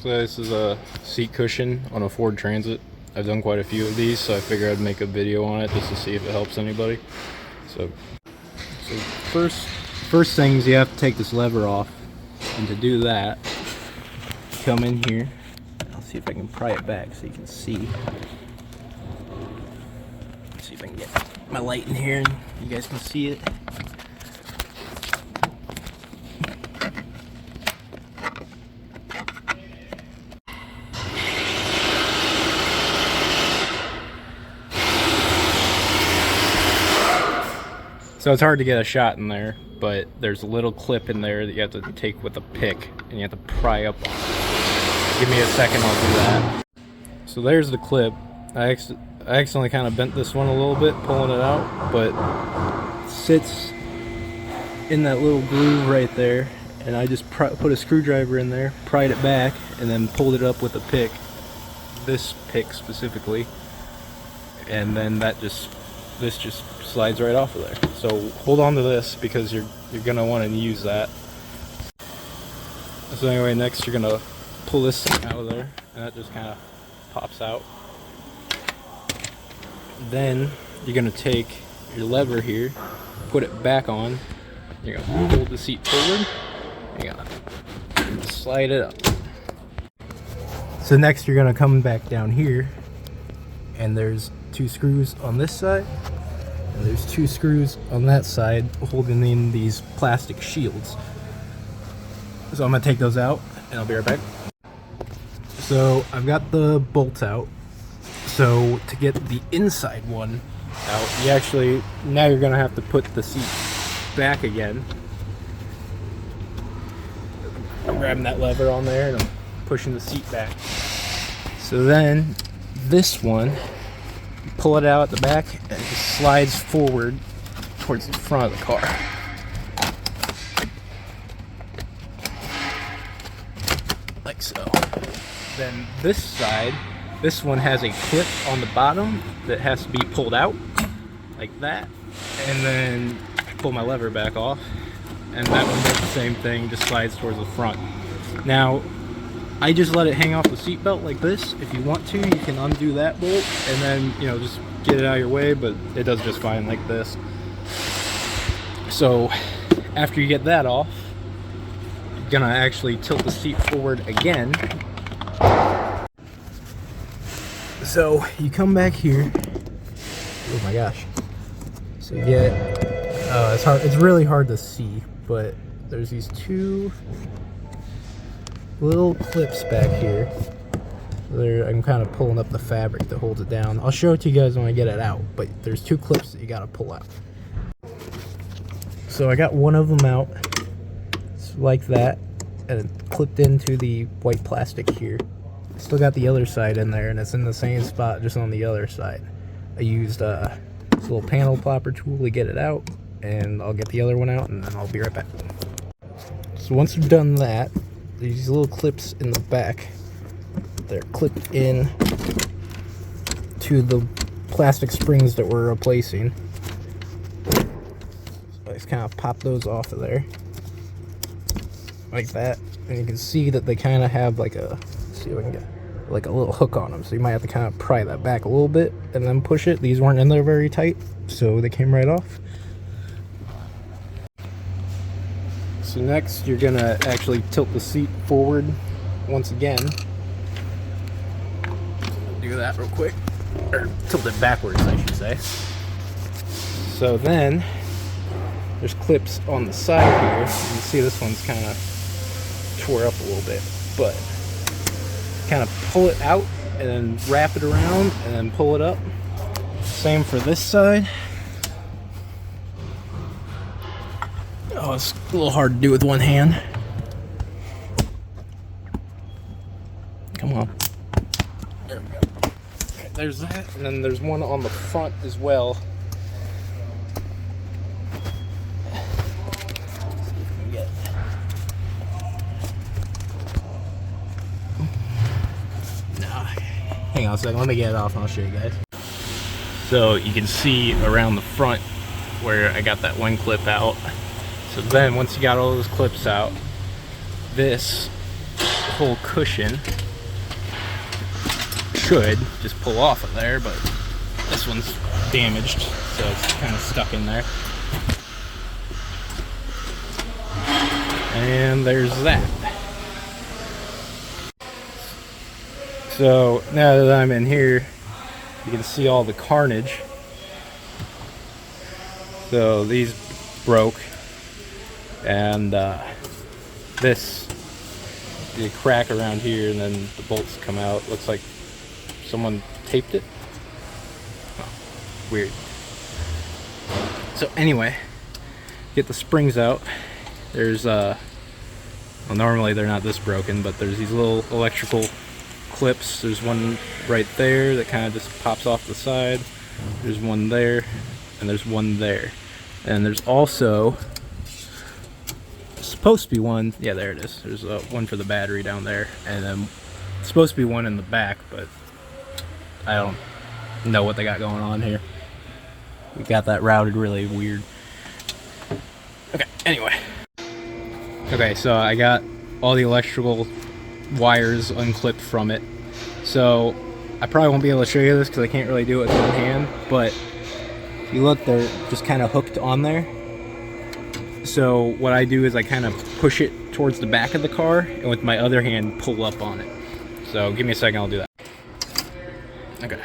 So this is a seat cushion on a Ford Transit. I've done quite a few of these, so I figured I'd make a video on it just to see if it helps anybody. So first things, you have to take this lever off, and to do that, come in here. I'll see if I can pry it back so you can see. Let's see if I can get my light in here and you guys can see it. So it's hard to get a shot in there, but there's a little clip in there that you have to take with a pick, and you have to pry up on it. Give me a second, I'll do that. So there's the clip. I accidentally kind of bent this one a little bit, pulling it out, but it sits in that little groove right there, and I just put a screwdriver in there, pried it back, and then pulled it up with a pick. This pick specifically, and then this just slides right off of there. So hold on to this because you're gonna want to use that. So anyway, next you're gonna pull this thing out of there, and that just kind of pops out. Then you're gonna take your lever here, put it back on. You're gonna hold the seat forward. You're gonna slide it up. So next you're gonna come back down here, and there's 2 screws on this side, and there's 2 screws on that side holding in these plastic shields. So I'm gonna take those out and I'll be right back. So I've got the bolts out. So to get the inside one out, now you're gonna have to put the seat back again. I'm grabbing that lever on there and I'm pushing the seat back. So then this one, pull it out at the back, and it just slides forward towards the front of the car. Like so. Then this side, this one has a clip on the bottom that has to be pulled out, like that. And then I pull my lever back off, and that one does the same thing, just slides towards the front. Now, I just let it hang off the seat belt like this. If you want to, you can undo that bolt and then, just get it out of your way, but it does just fine like this. So after you get that off, you're gonna actually tilt the seat forward again. So you come back here. Oh my gosh. So you get, it's really hard to see, but there's these 2 little clips back here. I'm kind of pulling up the fabric that holds it down. I'll show it to you guys when I get it out, but there's 2 clips that you gotta pull out. So I got one of them out. It's like that, and it clipped into the white plastic here. Still got the other side in there, and it's in the same spot, just on the other side. I used this little panel plopper tool to get it out, and I'll get the other one out, and then I'll be right back. So once you've done that, these little clips in the back, they're clipped in to the plastic springs that we're replacing. So I just kind of pop those off of there like that, and you can see that they kind of have like a, let's see if I can get like a little hook on them, so you might have to kind of pry that back a little bit and then push it. These weren't in there very tight, so they came right off. So next you're gonna actually tilt the seat forward once again. Do that real quick, or tilt it backwards I should say. So then there's clips on the side here. You can see this one's kind of tore up a little bit, but kind of pull it out and then wrap it around and then pull it up. Same for this side. Oh, it's a little hard to do with one hand. Come on. There we go. Okay, there's that, and then there's one on the front as well. Hang on a second, let me get it off and I'll show you guys. So you can see around the front where I got that one clip out. So then once you got all those clips out, this whole cushion should just pull off of there, but this one's damaged, so it's kind of stuck in there. And there's that. So now that I'm in here, you can see all the carnage. So these broke, and this, the crack around here, and then the bolts come out. Looks like someone taped it. Oh, weird. So anyway, get the springs out. There's well, normally they're not this broken, but there's these little electrical clips. There's one right there that kind of just pops off the side. There's one there, and there's one there. And there's also supposed to be one, yeah, there it is. There's one for the battery down there, and then supposed to be one in the back, but I don't know what they got going on here. We got that routed really weird. Okay, anyway. Okay, so I got all the electrical wires unclipped from it. So I probably won't be able to show you this because I can't really do it with one hand, but if you look, they're just kind of hooked on there. So what I do is I kind of push it towards the back of the car, and with my other hand pull up on it. So give me a second, I'll do that. Okay,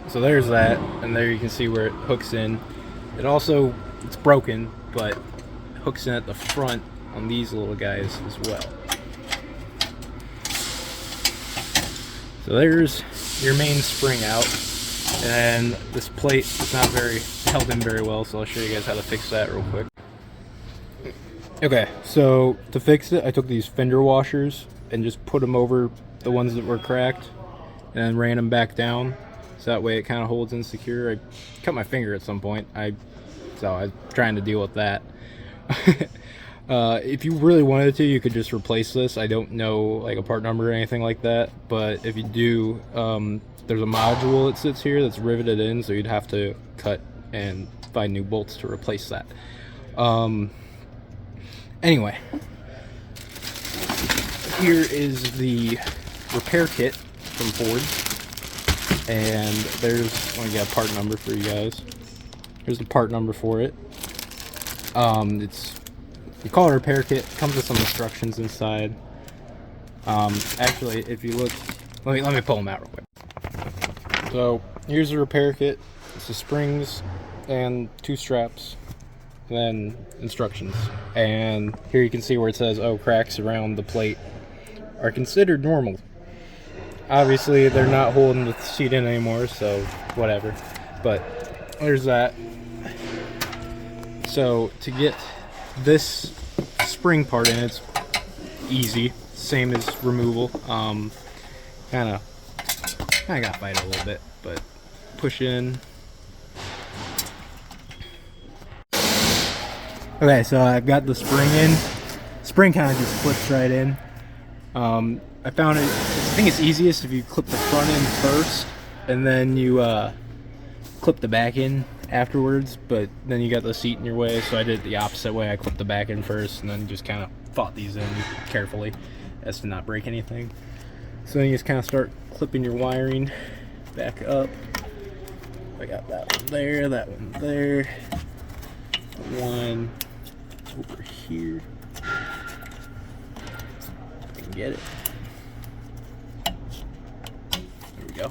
so there's that, and there you can see where it hooks in. It also, it's broken, but it hooks in at the front on these little guys as well. So there's your main spring out, and this plate is not very held in very well, so I'll show you guys how to fix that real quick. Okay, so to fix it, I took these fender washers and just put them over the ones that were cracked, and then ran them back down, so that way it kind of holds in secure. I cut my finger at some point, so I was trying to deal with that. If you really wanted to, you could just replace this. I don't know like a part number or anything like that, but if you do, there's a module that sits here that's riveted in, so you'd have to cut and find new bolts to replace that. Anyway, here is the repair kit from Ford, and there's, let me get a part number for you guys. Here's the part number for it. You call it a repair kit. It comes with some instructions inside. Actually, if you look, let me pull them out real quick. So here's the repair kit. It's the springs and 2 straps, then instructions. And here you can see where it says, oh, cracks around the plate are considered normal. Obviously, they're not holding the seat in anymore, so whatever. But there's that. So to get this spring part in, it's easy, same as removal. Kind of got to fight it a little bit, but push in. Okay, so I've got the spring in. Spring kind of just flips right in. I found it, I think it's easiest if you clip the front in first, and then you clip the back in afterwards, but then you got the seat in your way, so I did it the opposite way. I clipped the back in first, and then just kind of fought these in carefully as to not break anything. So then you just kind of start clipping your wiring back up. I got that one there, that one there, one over here. I can get it. There we go.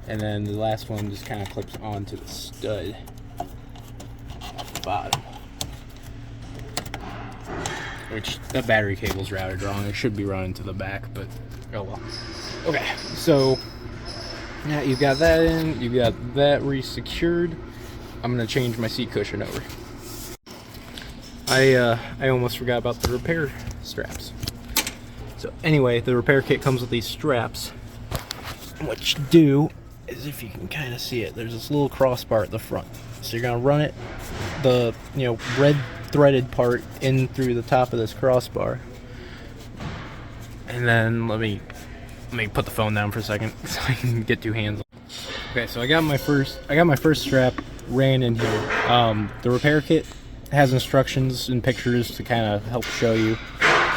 And then the last one just kind of clips onto the stud off the bottom. Which, that battery cable's routed wrong. It should be running to the back, but oh well. Okay, so yeah, you've got that in, you've got that re-secured. I'm gonna change my seat cushion over. I almost forgot about the repair straps. So anyway, the repair kit comes with these straps. And what you do is, if you can kind of see it, there's this little crossbar at the front. So you're gonna run it, the red threaded part, in through the top of this crossbar. And then let me put the phone down for a second so I can get 2 hands. Okay, so I got my first strap ran in here. The repair kit has instructions and pictures to kind of help show you.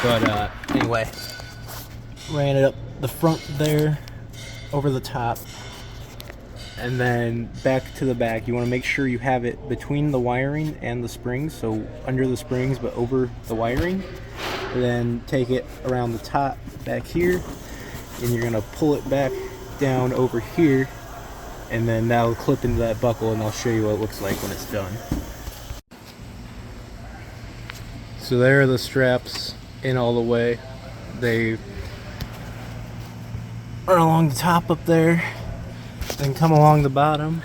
But anyway, ran it up the front there, over the top, and then back to the back. You want to make sure you have it between the wiring and the springs, so under the springs but over the wiring. And then take it around the top back here, and you're going to pull it back down over here, and then that'll clip into that buckle, and I'll show you what it looks like when it's done. So there are the straps in all the way. They are along the top up there, then come along the bottom,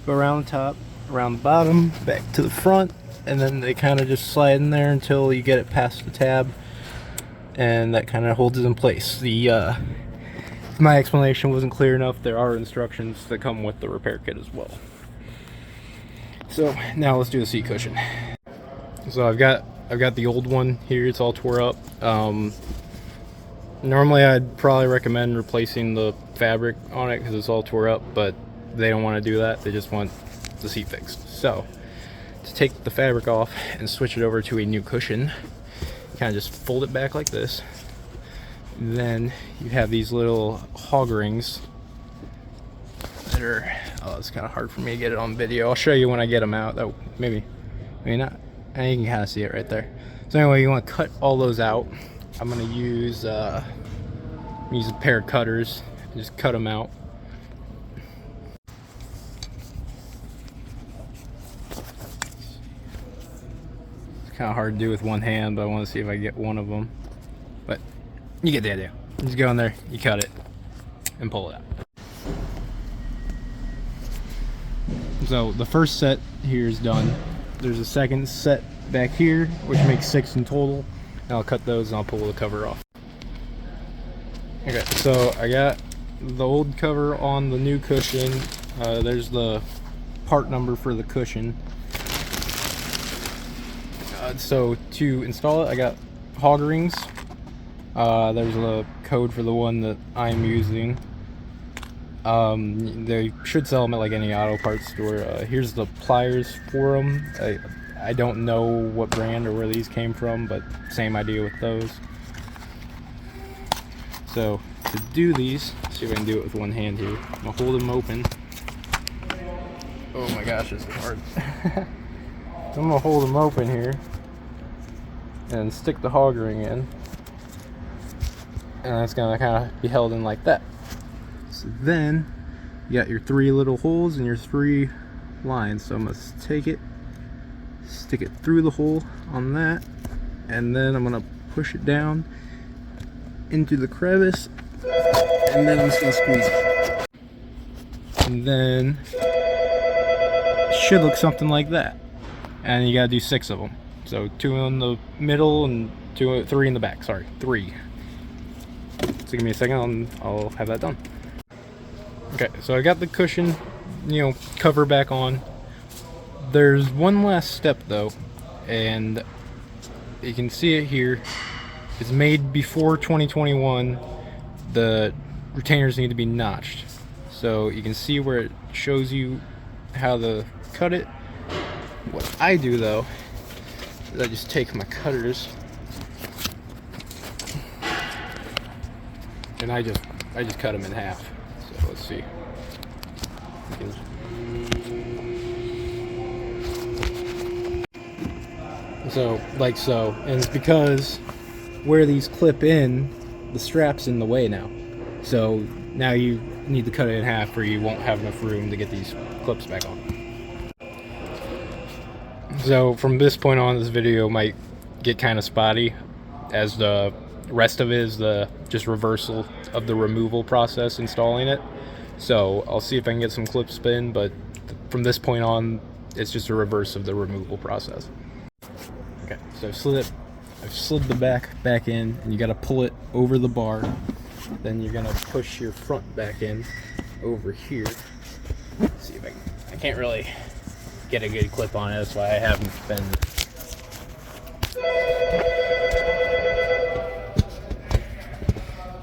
go around the top, around the bottom, back to the front, and then they kind of just slide in there until you get it past the tab, and that kind of holds it in place. If my explanation wasn't clear enough, there are instructions that come with the repair kit as well. So now let's do the seat cushion. So I've got the old one here. It's all tore up. Normally I'd probably recommend replacing the fabric on it because it's all tore up, but they don't want to do that. They just want the seat fixed. So to take the fabric off and switch it over to a new cushion, you kind of just fold it back like this. And then you have these little hog rings that are, oh, it's kind of hard for me to get it on video. I'll show you when I get them out. Oh, maybe not. And you can kind of see it right there. So anyway, you want to cut all those out. I'm going to use a pair of cutters and just cut them out. It's kind of hard to do with one hand, but I want to see if I get one of them. But you get the idea. You just go in there, you cut it, and pull it out. So the first set here is done. There's a second set back here, which makes 6 in total. And I'll cut those and I'll pull the cover off. Okay, so I got the old cover on the new cushion. There's the part number for the cushion. So to install it, I got hog rings. There's a code for the one that I'm using. They should sell them at like any auto parts store. Here's the pliers for them. I don't know what brand or where these came from, but same idea with those. So to do these, let's see if I can do it with one hand here. I'm gonna hold them open. Oh my gosh, it's hard. I'm gonna hold them open here and stick the hog ring in, and it's gonna kind of be held in like that. So then you got your 3 little holes and your 3 lines. So I'm gonna take it, stick it through the hole on that, and then I'm gonna push it down into the crevice, and then I'm just gonna squeeze it. And then it should look something like that. And you gotta do 6 of them. So 2 in the middle and 3 in the back. Sorry, 3. So give me a second, and I'll have that done. Okay, so I got the cushion, cover back on. There's one last step though, and you can see it here. It's made before 2021. The retainers need to be notched. So you can see where it shows you how to cut it. What I do though is I just take my cutters and I just cut them in half. So let's see. So like so, and it's because where these clip in, the strap's in the way now. So now you need to cut it in half, or you won't have enough room to get these clips back on. So from this point on, this video might get kind of spotty, as the rest of it is the just reversal of the removal process installing it. So I'll see if I can get some clips in, but from this point on, it's just a reverse of the removal process. Okay, so I've slid the back in, and you got to pull it over the bar. Then you're gonna push your front back in over here. Let's see if I can't really get a good clip on it. That's why I haven't been.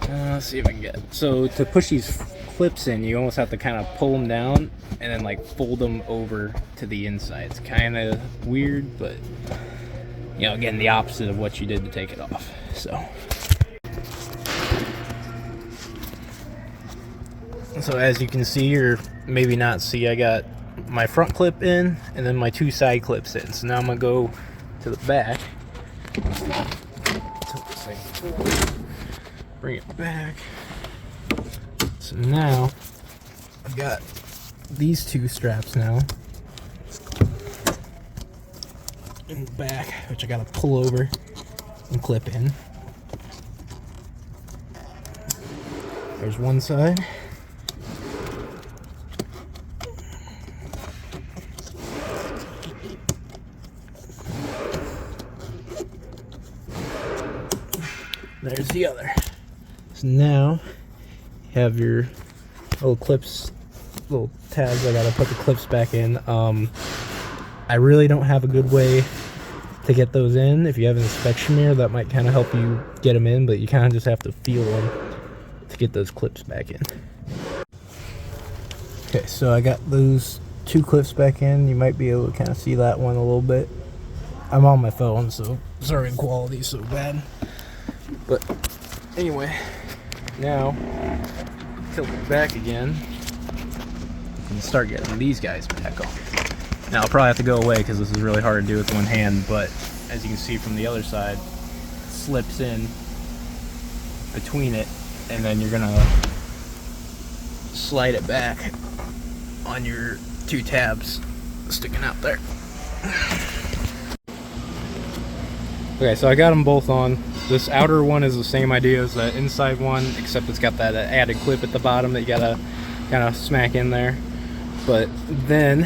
Let's see if I can get it. So to push these clips in, you almost have to kind of pull them down and then like fold them over to the inside. It's kind of weird, but again, the opposite of what you did to take it off. So So as you can see, or maybe not see, I got my front clip in and then my 2 side clips in. So now I'm gonna go to the back. Bring it back. So now I've got these 2 straps now in the back, which I gotta pull over and clip in. There's one side. There's the other. So now you have your little clips, little tabs. I gotta put the clips back in. I really don't have a good way to get those in. If you have an inspection mirror, that might kind of help you get them in, but you kind of just have to feel them to get those clips back in. Okay, so I got those 2 clips back in. You might be able to kind of see that one a little bit. I'm on my phone, so sorry the quality's so bad. But anyway, now tilt it back again and start getting these guys back on. Now I'll probably have to go away because this is really hard to do with one hand, but as you can see from the other side, it slips in between it, and then you're gonna slide it back on your 2 tabs sticking out there. Okay, so I got them both on. This outer one is the same idea as the inside one, except it's got that added clip at the bottom that you gotta kind of smack in there. But then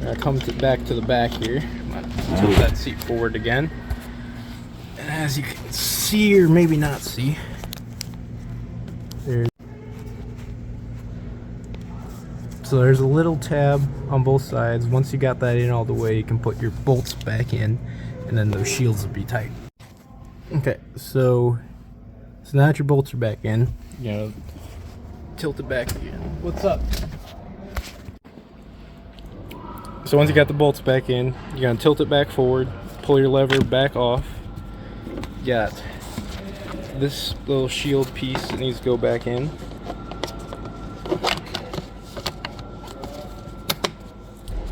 I come back to the back here. I'm gonna tilt that seat forward again. And as you can see, or maybe not see, there's a little tab on both sides. Once you got that in all the way, you can put your bolts back in, and then those shields will be tight. Okay, so now that your bolts are back in, you know, tilt it back again. What's up? So once you got the bolts back in, you're gonna tilt it back forward, pull your lever back off. You got this little shield piece that needs to go back in.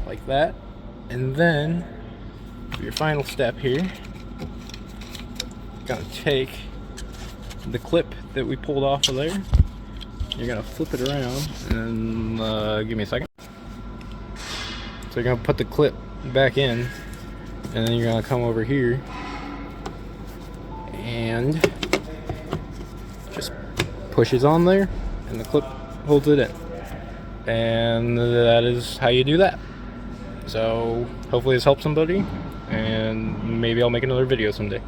Like that. And then for your final step here, you're gonna take the clip that we pulled off of there. You're gonna flip it around and give me a second. So you're gonna put the clip back in, and then you're gonna come over here and just pushes on there, and the clip holds it in. And that is how you do that. So hopefully this helps somebody, and maybe I'll make another video someday.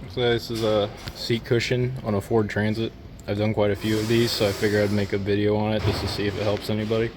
So this is a seat cushion on a Ford Transit. I've done quite a few of these, so I figured I'd make a video on it just to see if it helps anybody.